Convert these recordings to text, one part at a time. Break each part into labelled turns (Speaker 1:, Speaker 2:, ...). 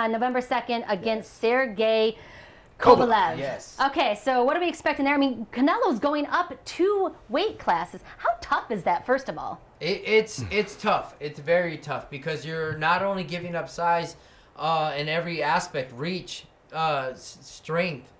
Speaker 1: on November 2nd against Sergey Kovalev.
Speaker 2: Yes.
Speaker 1: Okay, so what are we expecting there? I mean, Canelo's going up 2 weight classes. How tough is that, first of all?
Speaker 2: It's tough. It's very tough because you're not only giving up size in every aspect, reach, strength,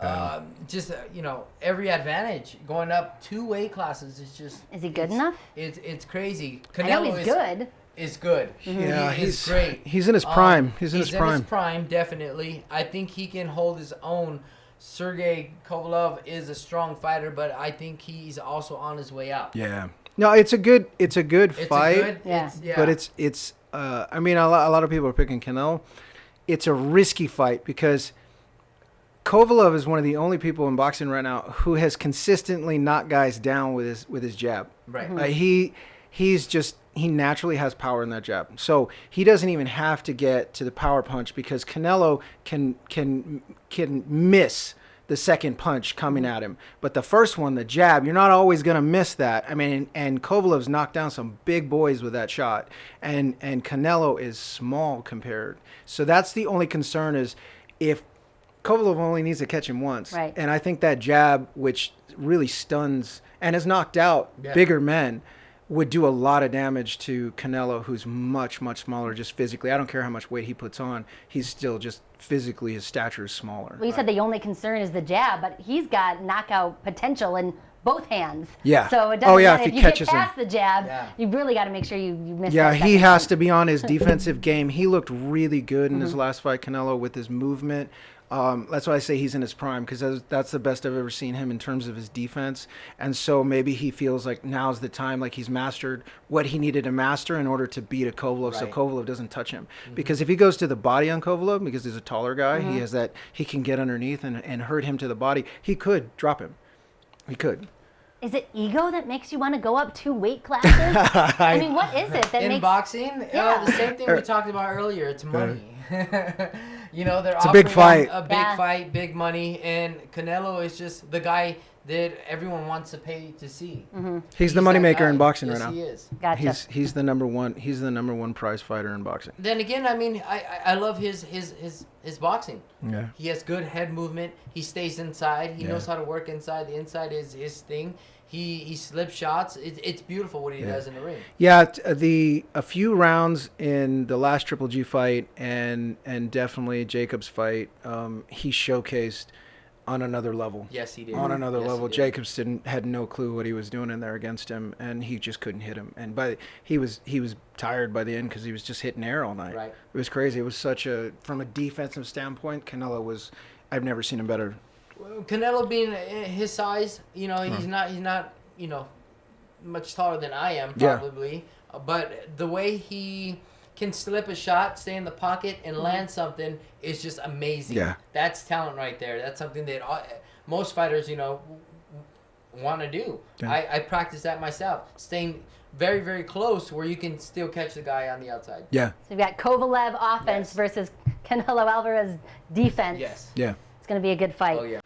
Speaker 2: every advantage. Going up 2 weight classes is just.
Speaker 1: Is he good enough?
Speaker 2: It's crazy.
Speaker 1: I know he's good.
Speaker 2: Is good.
Speaker 3: Yeah,
Speaker 2: he's great.
Speaker 3: He's in his prime. He's in his
Speaker 2: prime, definitely. I think he can hold his own. Sergey Kovalev is a strong fighter, but I think he's also on his way up.
Speaker 3: Yeah. No, it's a good fight. But it's I mean, a lot of people are picking Canelo. It's a risky fight because Kovalev is one of the only people in boxing right now who has consistently knocked guys down with his jab.
Speaker 2: Right.
Speaker 3: He naturally has power in that jab. So he doesn't even have to get to the power punch because Canelo can miss the second punch coming at him. But the first one, the jab, you're not always going to miss that. I mean, and Kovalev's knocked down some big boys with that shot. And Canelo is small compared. So that's the only concern is if Kovalev only needs to catch him once.
Speaker 1: Right.
Speaker 3: And I think that jab, which really stuns and has knocked out bigger men, would do a lot of damage to Canelo, who's much, much smaller just physically. I don't care how much weight he puts on. He's still just physically, his stature is smaller.
Speaker 1: Well, you said the only concern is the jab, but he's got knockout potential in both hands.
Speaker 3: Yeah.
Speaker 1: So it doesn't matter
Speaker 3: if
Speaker 1: if
Speaker 3: he
Speaker 1: you get
Speaker 3: catches
Speaker 1: past
Speaker 3: him.
Speaker 1: the jab, you really got to make sure you miss
Speaker 3: Yeah,
Speaker 1: that
Speaker 3: he
Speaker 1: second
Speaker 3: has
Speaker 1: punch.
Speaker 3: to be on his defensive game. He looked really good in his last fight, Canelo, with his movement. That's why I say he's in his prime, because that's the best I've ever seen him in terms of his defense. And so maybe he feels like now's the time, like he's mastered what he needed to master in order to beat a Kovalev, so Kovalev doesn't touch him. Because if he goes to the body on Kovalev, because he's a taller guy, he has that, he can get underneath and hurt him to the body. He could drop him. He could.
Speaker 1: Is it ego that makes you want to go up 2 weight classes? I mean, what is it that
Speaker 2: in
Speaker 1: makes...
Speaker 2: boxing? The same thing we talked about earlier. It's money. You know, they're
Speaker 3: It's a big
Speaker 2: offering
Speaker 3: fight.
Speaker 2: a big fight, big money, and Canelo is just the guy that everyone wants to pay to see.
Speaker 3: He's the moneymaker in boxing right now.
Speaker 2: He is.
Speaker 1: Gotcha.
Speaker 3: He's the number one. He's the number one prize fighter in boxing.
Speaker 2: Then again, I mean, I love his boxing.
Speaker 3: Yeah.
Speaker 2: He has good head movement. He stays inside. He knows how to work inside. The inside is his thing. He slips shots. It's beautiful what he does in the ring.
Speaker 3: Yeah, a few rounds in the last Triple G fight and definitely Jacob's fight, he showcased on another level.
Speaker 2: Yes, he did.
Speaker 3: On another level.
Speaker 2: He did.
Speaker 3: Jacobs had no clue what he was doing in there against him, and he just couldn't hit him. And he was tired by the end because he was just hitting air all night.
Speaker 2: Right.
Speaker 3: It was crazy. It was from a defensive standpoint, Canelo was. I've never seen him better.
Speaker 2: Canelo being his size, you know, he's not, you know, much taller than I am probably. But the way he can slip a shot, stay in the pocket, and land something is just amazing.
Speaker 3: Yeah.
Speaker 2: That's talent right there. That's something that most fighters, you know, want to do.
Speaker 3: Yeah.
Speaker 2: I practice that myself, staying very, very close where you can still catch the guy on the outside.
Speaker 3: Yeah.
Speaker 1: So we've got Kovalev offense versus Canelo Alvarez defense.
Speaker 2: Yes.
Speaker 3: Yeah.
Speaker 1: It's going to be a good fight.
Speaker 2: Oh, yeah.